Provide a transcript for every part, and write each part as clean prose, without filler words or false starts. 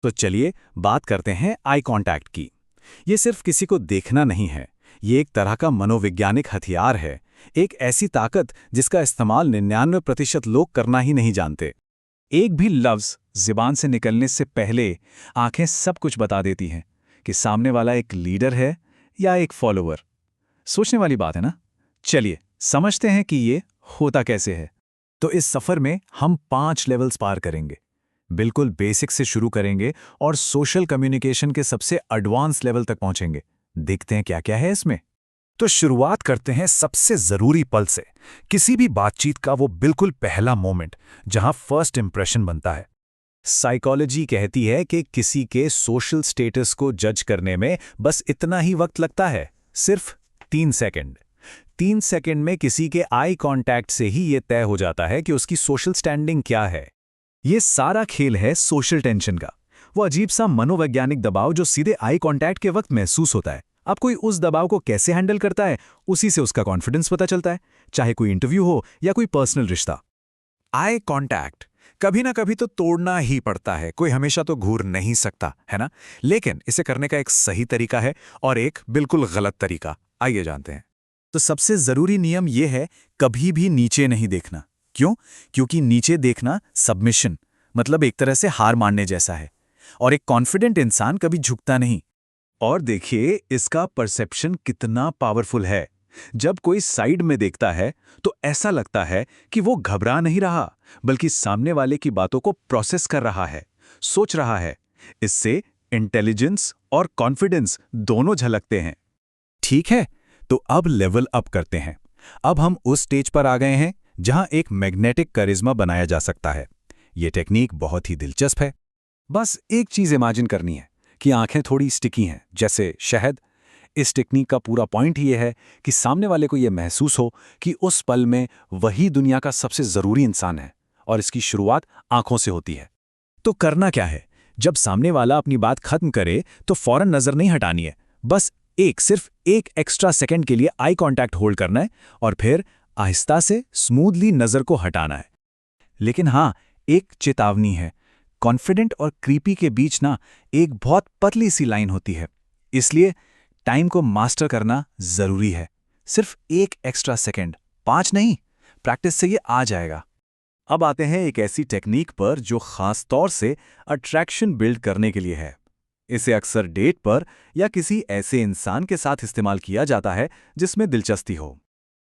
तो चलिए बात करते हैं आई कांटेक्ट की। ये सिर्फ किसी को देखना नहीं है, ये एक तरह का मनोवैज्ञानिक हथियार है, एक ऐसी ताकत जिसका इस्तेमाल 99% लोग करना ही नहीं जानते। एक भी लफ्ज ज़ुबान से निकलने से पहले आंखें सब कुछ बता देती हैं कि सामने वाला एक लीडर है या एक फॉलोअर। सोचने वाली बात है ना। चलिए समझते हैं कि ये होता कैसे है। तो इस सफर में हम 5 लेवल्स पार करेंगे। बिल्कुल बेसिक से शुरू करेंगे और सोशल कम्युनिकेशन के सबसे एडवांस लेवल तक पहुंचेंगे। देखते हैं क्या क्या है इसमें। तो शुरुआत करते हैं सबसे जरूरी पल से, किसी भी बातचीत का वो बिल्कुल पहला मोमेंट जहां फर्स्ट इंप्रेशन बनता है। साइकोलॉजी कहती है कि किसी के सोशल स्टेटस को जज करने में बस इतना ही वक्त लगता है, सिर्फ 3 सेकंड। 3 सेकंड में किसी के आई कांटेक्ट से ही ये तय हो जाता है कि उसकी सोशल स्टैंडिंग क्या है। ये सारा खेल है सोशल टेंशन का, वो अजीब सा मनोवैज्ञानिक दबाव जो सीधे आई कांटेक्ट के वक्त महसूस होता है। अब कोई उस दबाव को कैसे हैंडल करता है, उसी से उसका कॉन्फिडेंस पता चलता है, चाहे कोई इंटरव्यू हो या कोई पर्सनल रिश्ता। आई कांटेक्ट कभी ना कभी तो तोड़ना ही पड़ता है, कोई हमेशा तो घूर नहीं सकता, है ना। लेकिन इसे करने का एक सही तरीका है और एक बिल्कुल गलत तरीका, आइए जानते हैं। तो सबसे जरूरी नियम यह है, कभी भी नीचे नहीं देखना। क्यों? क्योंकि नीचे देखना सबमिशन, मतलब एक तरह से हार मानने जैसा है, और एक कॉन्फिडेंट इंसान कभी झुकता नहीं। और देखिए इसका परसेप्शन कितना पावरफुल है। जब कोई साइड में देखता है तो ऐसा लगता है कि वो घबरा नहीं रहा, बल्कि सामने वाले की बातों को प्रोसेस कर रहा है, सोच रहा है। इससे इंटेलिजेंस और कॉन्फिडेंस दोनों झलकते हैं। ठीक है, तो अब लेवल अप करते हैं। अब हम उस स्टेज पर आ गए हैं जहां एक मैग्नेटिक करिश्मा बनाया जा सकता है। ये टेक्निक बहुत ही दिलचस्प है। बस एक चीज इमेजिन करनी है कि आंखें थोड़ी स्टिकी हैं, जैसे शहद। इस टेक्निक का पूरा पॉइंट ये है कि सामने वाले को यह महसूस हो कि उस पल में वही दुनिया का सबसे जरूरी इंसान है, और इसकी शुरुआत आंखों से होती है। तो करना क्या है? जब सामने वाला अपनी बात खत्म करे तो फौरन नजर नहीं हटानी है, बस सिर्फ एक एक्स्ट्रा सेकंड के लिए आई कांटेक्ट होल्ड करना है और फिर आहिस्ता से स्मूथली नजर को हटाना है। लेकिन हाँ, एक चेतावनी है, कॉन्फिडेंट और क्रीपी के बीच ना एक बहुत पतली सी लाइन होती है, इसलिए टाइम को मास्टर करना जरूरी है। सिर्फ एक एक्स्ट्रा सेकंड, 5 नहीं, प्रैक्टिस से ये आ जाएगा। अब आते हैं एक ऐसी टेक्निक पर जो खास तौर से अट्रैक्शन बिल्ड करने के लिए है। इसे अक्सर डेट पर या किसी ऐसे इंसान के साथ इस्तेमाल किया जाता है जिसमें दिलचस्पी हो।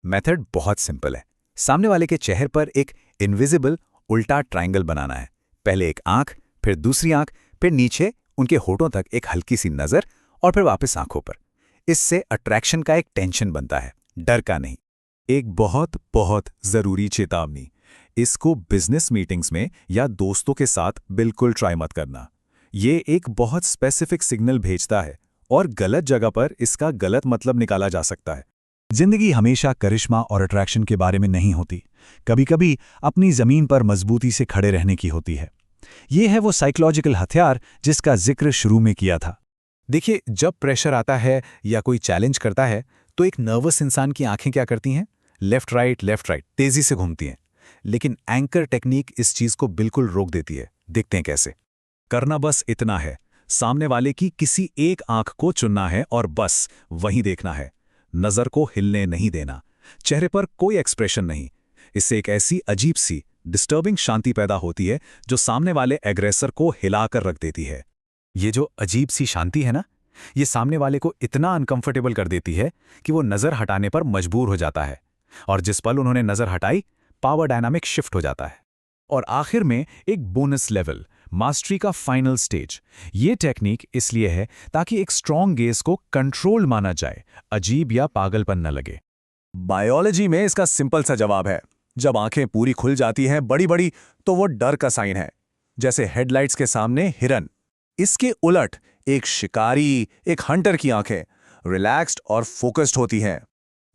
मेथड बहुत सिंपल है। सामने वाले के चेहरे पर एक इनविजिबल उल्टा ट्रायंगल बनाना है। पहले एक आंख, फिर दूसरी आंख, फिर नीचे उनके होठों तक एक हल्की सी नजर, और फिर वापस आंखों पर। इससे अट्रैक्शन का एक टेंशन बनता है, डर का नहीं। एक बहुत बहुत जरूरी चेतावनी, इसको बिजनेस मीटिंग्स में या दोस्तों के साथ बिल्कुल ट्राई मत करना। ये एक बहुत स्पेसिफिक सिग्नल भेजता है और गलत जगह पर इसका गलत मतलब निकाला जा सकता है। जिंदगी हमेशा करिश्मा और अट्रैक्शन के बारे में नहीं होती, कभी कभी अपनी जमीन पर मजबूती से खड़े रहने की होती है। ये है वो साइकोलॉजिकल हथियार जिसका जिक्र शुरू में किया था। देखिए, जब प्रेशर आता है या कोई चैलेंज करता है तो एक नर्वस इंसान की आंखें क्या करती हैं? लेफ्ट राइट तेजी से घूमती हैं। लेकिन एंकर टेक्निक इस चीज को बिल्कुल रोक देती है। देखते हैं कैसे। करना बस इतना है, सामने वाले की किसी एक आंख को चुनना है और बस वहीं देखना है। नजर को हिलने नहीं देना, चेहरे पर कोई एक्सप्रेशन नहीं। इससे एक ऐसी अजीब सी डिस्टर्बिंग शांति पैदा होती है जो सामने वाले एग्रेसर को हिलाकर रख देती है। ये जो अजीब सी शांति है ना, ये सामने वाले को इतना अनकंफर्टेबल कर देती है कि वो नजर हटाने पर मजबूर हो जाता है, और जिस पल उन्होंने नजर हटाई, पावर डायनामिक शिफ्ट हो जाता है। और आखिर में एक बोनस लेवल, मास्टरी का फाइनल स्टेज। ये टेक्निक इसलिए है ताकि एक स्ट्रॉन्ग गेज को कंट्रोल माना जाए, अजीब या पागलपन न लगे। बायोलॉजी में इसका सिंपल सा जवाब है, जब आंखें पूरी खुल जाती हैं बड़ी बड़ी, तो वो डर का साइन है, जैसे हेडलाइट्स के सामने हिरन। इसके उलट एक शिकारी, एक हंटर की आंखें रिलैक्स्ड और फोकस्ड होती हैं।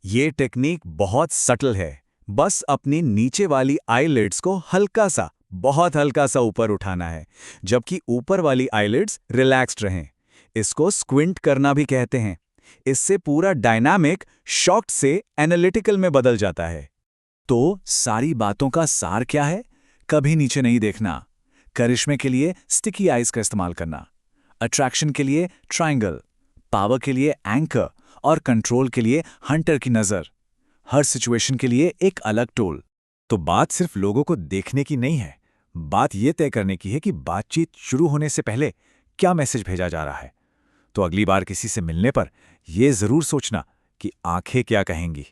ये टेक्निक बहुत सटल है, बस अपनी नीचे वाली आईलिड्स को हल्का सा, बहुत हल्का सा ऊपर उठाना है, जबकि ऊपर वाली आईलिड्स रिलैक्स्ड रहें। इसको स्क्विंट करना भी कहते हैं। इससे पूरा डायनामिक शॉक्ट से एनालिटिकल में बदल जाता है। तो सारी बातों का सार क्या है? कभी नीचे नहीं देखना, करिश्मे के लिए स्टिकी आइज का इस्तेमाल करना, अट्रैक्शन के लिए ट्रायंगल, पावर के लिए एंकर और कंट्रोल के लिए हंटर की नज़र। हर सिचुएशन के लिए एक अलग टूल। तो बात सिर्फ लोगों को देखने की नहीं है, बात यह तय करने की है कि बातचीत शुरू होने से पहले क्या मैसेज भेजा जा रहा है। तो अगली बार किसी से मिलने पर यह जरूर सोचना कि आंखें क्या कहेंगी।